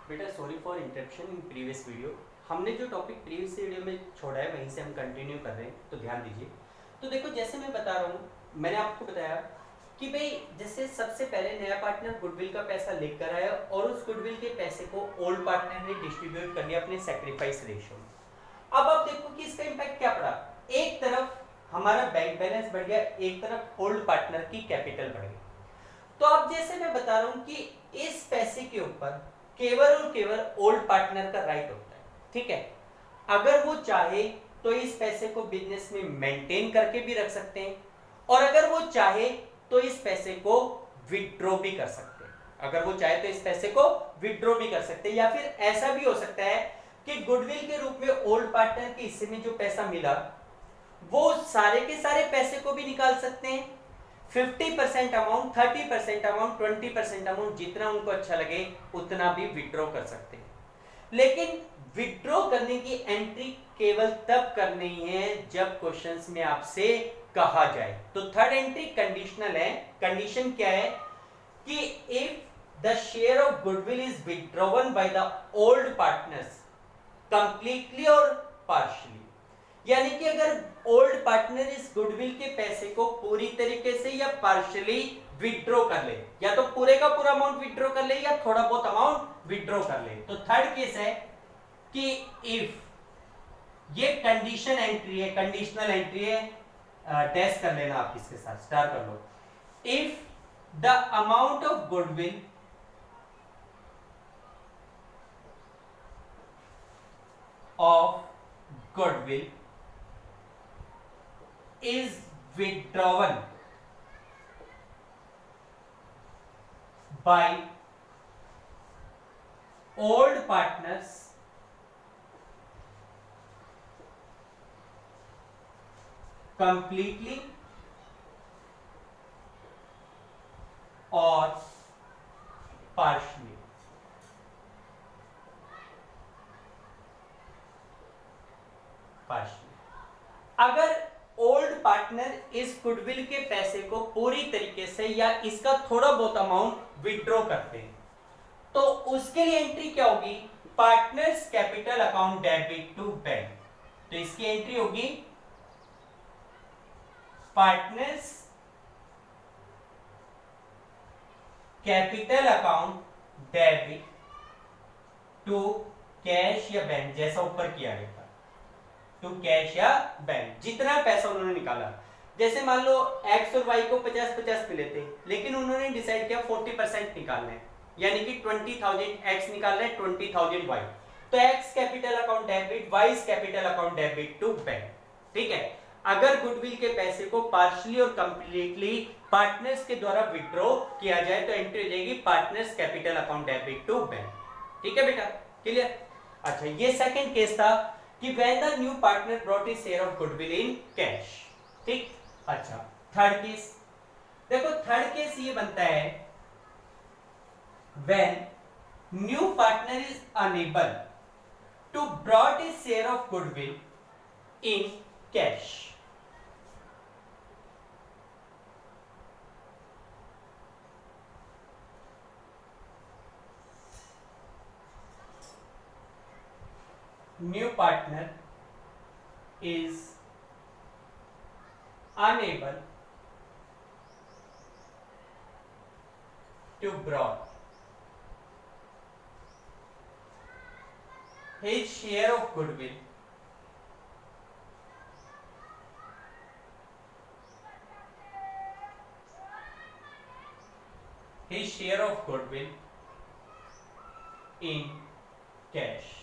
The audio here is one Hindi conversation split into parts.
बेटा sorry for interruption in previous video. हमने जो टॉपिक प्रीवियस वीडियो में छोड़ा है वहीं से हम कंटिन्यू कर रहे हैं, तो ध्यान दीजिए। तो देखो, जैसे मैं बता रहा हूँ, मैंने आपको बताया कि भाई जैसे सबसे पहले नया पार्टनर गुडविल का पैसा लेकर आया और उस गुडविल के पैसे को ओल्ड पार्टनर ने डिस्ट्रीब्यूट कर लिया अपने सैक्रिफाइस रेशियो में। अब आप देखो कि इसका इम्पैक्ट क्या पड़ा। एक तरफ हमारा बैंक बैलेंस बढ़ गया, एक तरफ ओल्ड पार्टनर की कैपिटल बढ़ गई। तो अब जैसे मैं बता रहा हूं कि इस पैसे के ऊपर केवल और केवल ओल्ड पार्टनर का राइट होता है, ठीक है। अगर वो चाहे तो इस पैसे को बिजनेस में मेंटेन करके भी रख सकते हैं, और अगर वो चाहे तो इस पैसे को विड्रॉ भी कर सकते हैं। अगर वो चाहे तो इस पैसे को विड्रॉ भी कर सकते हैं, या फिर ऐसा भी हो सकता है कि गुडविल के रूप में ओल्ड पार्टनर के हिस्से में जो पैसा मिला वो सारे के सारे पैसे को भी निकाल सकते हैं। 50% अमाउंट, 30% अमाउंट, 20% अमाउंट, जितना उनको अच्छा लगे उतना भी विड्रॉ कर सकते हैं। लेकिन विड्रॉ करने की एंट्री केवल तब करनी है जब क्वेश्चंस में आपसे कहा जाए। तो थर्ड एंट्री कंडीशनल है। कंडीशन क्या है कि if the share of goodwill is withdrawn by the old partners completely और पार्शियली, यानी कि अगर ओल्ड पार्टनर इस गुडविल के पैसे को पूरी तरीके से या पार्शियली विड्रॉ कर ले, या तो पूरे का पूरा अमाउंट विड्रॉ कर ले या थोड़ा बहुत अमाउंट विड्रॉ कर ले। तो थर्ड केस है कि इफ, ये कंडीशन एंट्री है, कंडीशनल एंट्री है, टेस्ट कर लेना आप इसके साथ, स्टार कर लो। If the amount of goodwill is withdrawn by old partners completely or partially, अगर ओल्ड पार्टनर इस गुडविल के पैसे को पूरी तरीके से या इसका थोड़ा बहुत अमाउंट विड्रॉ करते हैं, तो उसके लिए एंट्री क्या होगी? Partners capital account debit to bank. तो इसकी एंट्री होगी partners capital account debit to cash या बैंक, जैसा ऊपर किया गया था, टू कैश या बैंक। जितना पैसा उन्होंने निकाला, जैसे मान लो एक्स और वाई को 50-50 मिले थे, लेकिन उन्होंने डिसाइड किया 40% निकालना है, यानी कि 20,000 एक्स निकालना है, 20,000 वाई। तो X capital account debit, Y capital account debit to bank, ठीक है। अगर गुडविल के पैसे को पार्शियली और कंप्लीटली पार्टनर्स के द्वारा विड्रॉ किया जाए तो एंट्री हो जाएगी partners capital account debit to bank, ठीक है बेटा, क्लियर। अच्छा, ये सेकंड केस था कि when the new partner brought his share of goodwill in cash, ठीक। अच्छा, थर्ड केस देखो, थर्ड केस ये बनता है when new partner is unable to brought his share of goodwill in cash। New partner is unable to brought his share of goodwill in cash।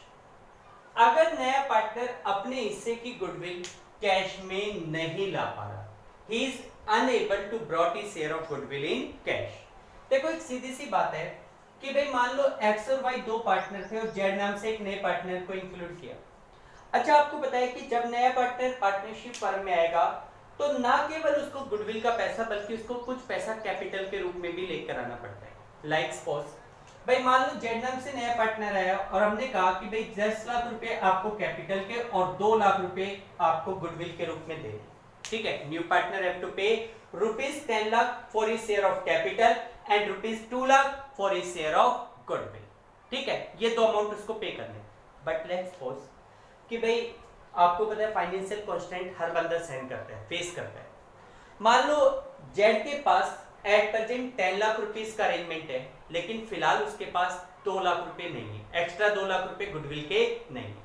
अगर नया पार्टनर अपने हिस्से की गुडविल कैश में नहीं ला पा रहा, he is unable to brought his share of goodwill in cash। देखो, एक सीधी सी बात है कि भाई मान लो एक्स और वाई दो पार्टनर थे और जेड नाम से एक नए पार्टनर को इंक्लूड किया। अच्छा, आपको पता है कि जब नया पार्टनर पार्टनरशिप फर्म में आएगा तो ना केवल उसको गुडविल का पैसा बल्कि उसको कुछ पैसा कैपिटल के रूप में भी लेकर आना पड़ता है। लाइक सपोज भाई मान लो जेड नाम से नया पार्टनर आया और हमने कहा कि भाई 10 लाख रुपए आपको कैपिटल के और 2 लाख रुपए आपको गुडविल के रूप में दे, ठीक है। न्यू पार्टनर हैव टू पे ₹10 lakh for his share of capital and ₹2 lakh for his share of goodwill, ठीक है, ये 2 अमाउंट उसको पे करने। बट लेट्स सपोज कि भाई आपको पता है फाइनेंशियल कॉन्स्टेंट हर बंदा सहन करता है, फेस करता है। मान लो जेड के पास एट प्रेजेंट 10 लाख रुपीस का अरेंजमेंट है, लेकिन फिलहाल उसके पास 2 लाख रुपए नहीं है, एक्स्ट्रा 2 लाख रुपए गुडविल के नहीं है।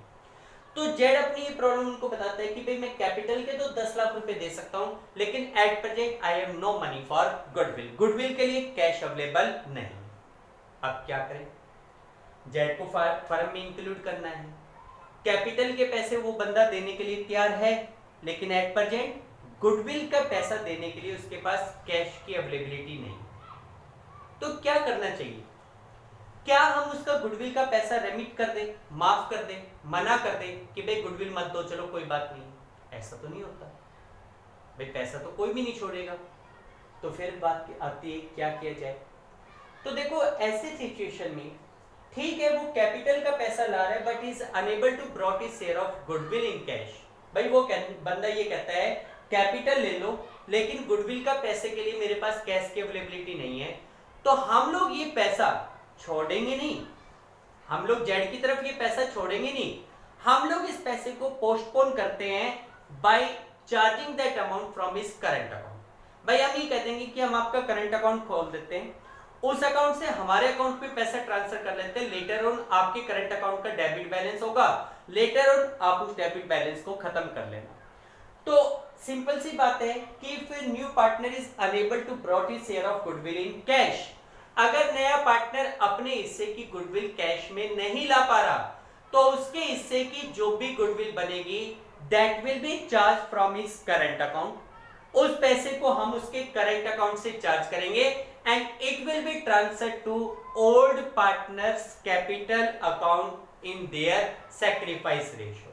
तो जेड अपनी ये प्रॉब्लम उनको बताता है कि भाई मैं कैपिटल के तो 10 लाख रुपए दे सकता हूं, लेकिन at present I have no money for goodwill, goodwill के लिए कैश अवेलेबल नहीं। अब क्या करें? जेड को फर्म में इंक्लूड करना है, कैपिटल के पैसे वो बंदा देने के लिए तैयार है, लेकिन एट प्रेजेंट गुडविल का पैसा देने के लिए उसके पास कैश की अवेलेबिलिटी नहीं। तो क्या करना चाहिए? क्या हम उसका गुडविल का पैसा रेमिट कर दें, माफ कर दें, मना कर दें कि भाई गुडविल मत दो, चलो कोई बात नहीं? ऐसा तो नहीं होता भाई, पैसा तो कोई भी नहीं छोड़ेगा। तो फिर बात आती है क्या किया जाए? तो देखो ऐसे सिचुएशन में ठीक है, वो कैपिटल का पैसा ला रहा है but is unable to brought his share of goodwill in cash. भाई वो बंदा ये कहता है कैपिटल ले लो, लेकिन गुडविल का पैसे के लिए मेरे पास कैश की अवेलेबिलिटी नहीं है। तो हम लोग ये पैसा छोड़ेंगे नहीं, हम लोग जेड की तरफ ये पैसा छोड़ेंगे नहीं, हम लोग इस पैसे को पोस्टपोन करते हैं by charging that amount from his current account. भाई हम ये कह देंगे कि हम आपका करंट अकाउंट खोल देते हैं, उस अकाउंट से हमारे अकाउंट पे पैसा ट्रांसफर कर लेते हैं, लेटर ऑन आपके करंट अकाउंट का डेबिट बैलेंस होगा, लेटर ऑन आप उस डेबिट बैलेंस को खत्म कर लेना। तो सिंपल सी बात है कि if new partner is unable to brought his share of goodwill in cash, अगर नया पार्टनर अपने हिस्से की गुडविल कैश में नहीं ला पा रहा, तो उसके हिस्से की जो भी गुडविल बनेगी that will be charge from his current account. उस पैसे को हम उसके करंट अकाउंट से चार्ज करेंगे and it will be transferred to old partners capital account in their sacrifice ratio.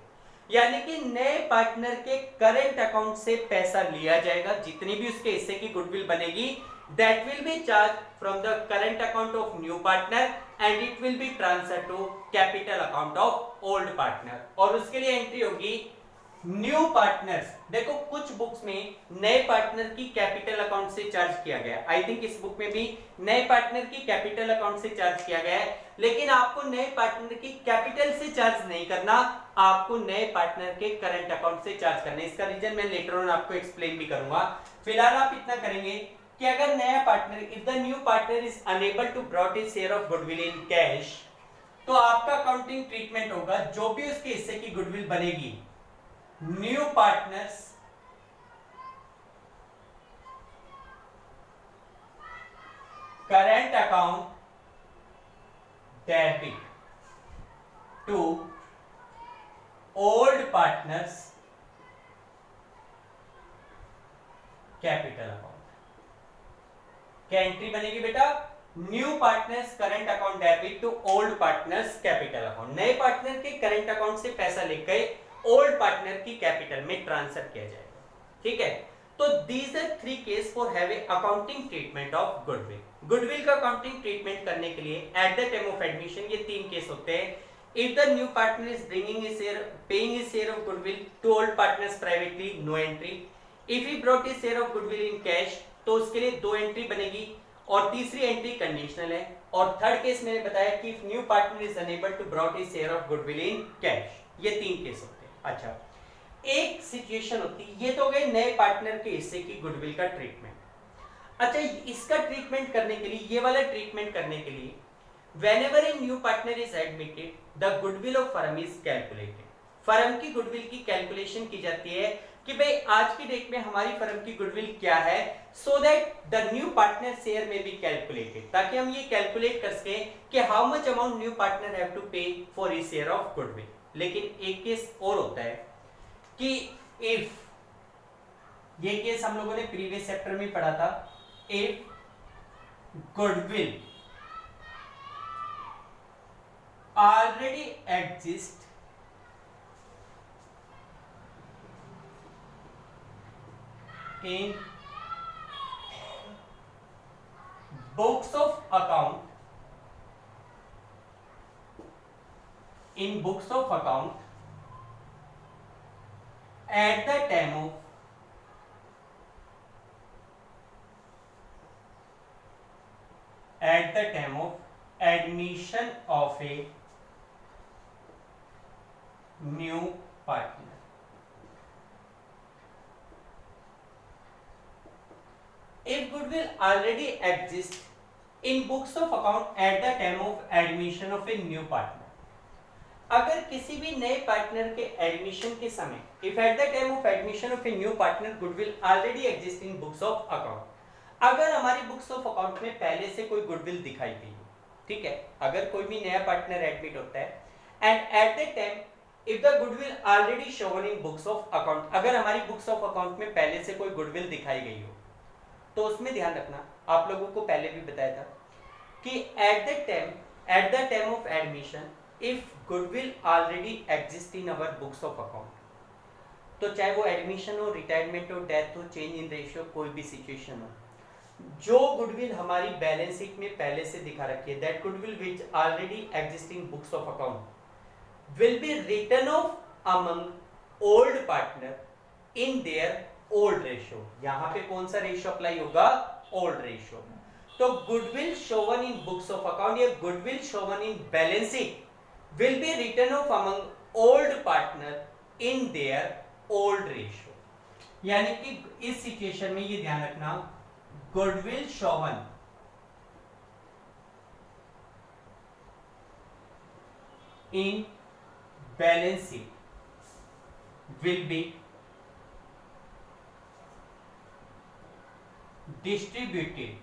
यानी कि नए पार्टनर के करंट अकाउंट से पैसा लिया जाएगा, जितनी भी उसके हिस्से की गुडविल बनेगी that will be charged from the current account of new partner and it will be transferred to capital account of old partner। और उसके लिए एंट्री होगी न्यू पार्टनर्स। देखो कुछ बुक्स में नए पार्टनर की कैपिटल अकाउंट से चार्ज किया गया, आई थिंक इस बुक में भी नए पार्टनर की कैपिटल अकाउंट से चार्ज किया गया है, लेकिन आपको नए पार्टनर की कैपिटल से चार्ज नहीं करना, आपको नए पार्टनर के करंट अकाउंट से चार्ज करना है। इसका रीजन मैं लेटर ऑन आपको एक्सप्लेन भी करूंगा। फिलहाल आप इतना करेंगे कि अगर नया partner, if the new partner is unable to brought his share of goodwill in cash, तो आपका अकाउंटिंग ट्रीटमेंट होगा जो भी उसके हिस्से की गुडविल बनेगी, new partners current account debit to old partners capital account. क्या एंट्री बनेगी बेटा? New partners current account debit to old partners capital account. नए पार्टनर के करंट अकाउंट से पैसा लेकर ओल्ड पार्टनर की कैपिटल में ट्रांसफर किया जाएगा। ठीक है, तो these are 3 case for having accounting treatment of goodwill. Goodwill का अकाउंटिंग ट्रीटमेंट करने के लिए at the time of admission ये 3 केस होते हैं। If the new partner is bringing his share, paying his share of goodwill to old partners privately, no entry. If he brought his share of goodwill in cash, तो उसके लिए 2 एंट्री बनेगी, और तीसरी एंट्री कंडीशनल है। और थर्ड केस मैंने बताया कि if new partner is unable to brought his share of goodwill in cash. ये 3 केस होते हैं। अच्छा, एक सिचुएशन होती है, ये तो हो गए नए पार्टनर के हिस्से की गुडविल का ट्रीटमेंट। अच्छा, इसका ट्रीटमेंट करने के लिए, ये वाला ट्रीटमेंट करने के लिए, whenever a new partner is admitted, the goodwill of firm is calculated। Firm की गुडविल की कैलकुलेशन की जाती है कि भाई आज की डेट में हमारी फर्म की गुडविल क्या है, so that the new partner share में बी कैलकुलेटेड, ताकि हम ये कैलकुलेट कर सके कि how much amount new partner have to pay for his share of goodwill. लेकिन एक केस और होता है कि इफ, ये केस हम लोगों ने प्रीवियस चैप्टर में पढ़ा था, if goodwill already exist in books of account, in books of account at the time of admission of a new partner. If goodwill already exists in books of account at the time of admission of a new partner, अगर किसी भी नए पार्टनर के एडमिशन के समय, if at the time of admission of a new partner goodwill already exists in books of account, अगर हमारी बुक्स ऑफ अकाउंट में पहले से कोई गुडविल दिखाई गई हो, ठीक है, अगर कोई भी नया पार्टनर एडमिट होता है and eight the time if the goodwill already shown in books of account, अगर हमारी बुक्स ऑफ अकाउंट में पहले से कोई गुडविल दिखाई गई हो, तो उसमें ध्यान रखना, आप लोगों को पहले भी बताया था कि eight the time of admission if goodwill already exist in our books of account, तो चाहे वो एडमिशन हो, रिटायरमेंट हो, डेथ हो, चेंज इन रेशियो, कोई भी सिचुएशन हो, जो गुडविल हमारी बैलेंस शीट में पहले से दिखा रखी है, that goodwill which already exist in books of account will be written off among old partner in their old ratio. यहां पे कौन सा रेशियो अप्लाई होगा? Old ratio. तो goodwill shown in books of account या goodwill shown in balance sheet will be written off among old partner in their old ratio. यानी कि इस सिचुएशन में ये ध्यान रखना, goodwill shown in balance sheet will B distributed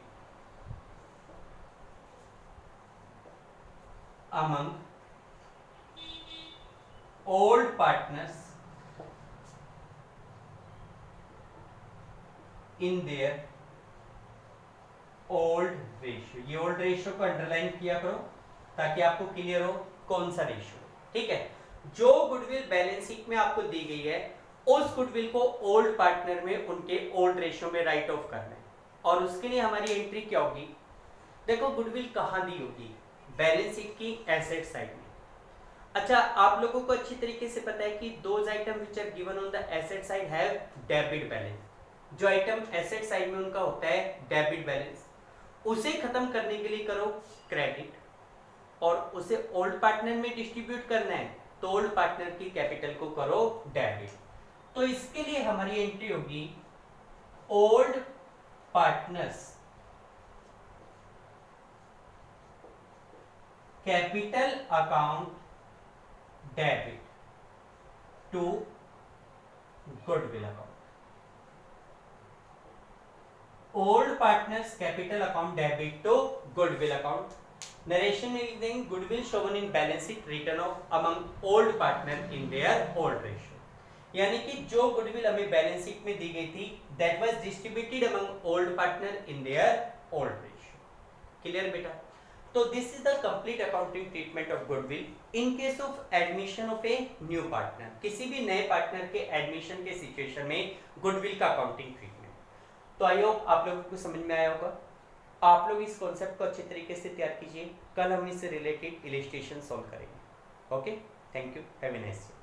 among old partners in their old ratio। ये old ratio को अंडरलाइन किया करो ताकि आपको क्लियर हो कौन सा रेशियो, ठीक है। जो गुडविल बैलेंस शीट में आपको दी गई है उस गुडविल को ओल्ड पार्टनर में उनके ओल्ड रेशियो में राइट ऑफ करना है, और उसके लिए हमारी एंट्री क्या होगी? देखो गुडविल कहाँ दी होगी? बैलेंस शीट की एसेट साइड में। अच्छा, आप लोगों को अच्छी तरीके से पता है कि those item which are given on the asset side have debit balance. जो आइटम एसेट साइड में उनका होता है डेबिट बैलेंस, उसे खत्म करने के लिए करो क्रेडिट, और उसे ओल्ड पार्टनर में डिस्ट्रीब्यूट करना है तो ओल्ड पार्टनर की कैपिटल को करो डेबिट। तो इसके लिए हमारी एंट्री होगी old partners capital account debit to goodwill account. Old partners capital account debit to goodwill account. Narration में लिख देंगे goodwill shown in balance sheet written off among old partner in their old ratio. यानी कि जो गुडविल हमें बैलेंस शीट में दी गई थी that was distributed among old partner in their old ratio. Clear बेटा? तो this is the complete accounting treatment of goodwill in case of admission of a new partner. किसी भी नए पार्टनर के एडमिशन के सिचुएशन में गुडविल का अकाउंटिंग ट्रीटमेंट। तो आई होप आप लोगों को समझ में आया होगा। आप लोग इस कॉन्सेप्ट को अच्छे तरीके से तैयार कीजिए, कल हम इससे रिलेटेड इलस्ट्रेशन सॉल्व करेंगे। Okay, thank you, have a nice day.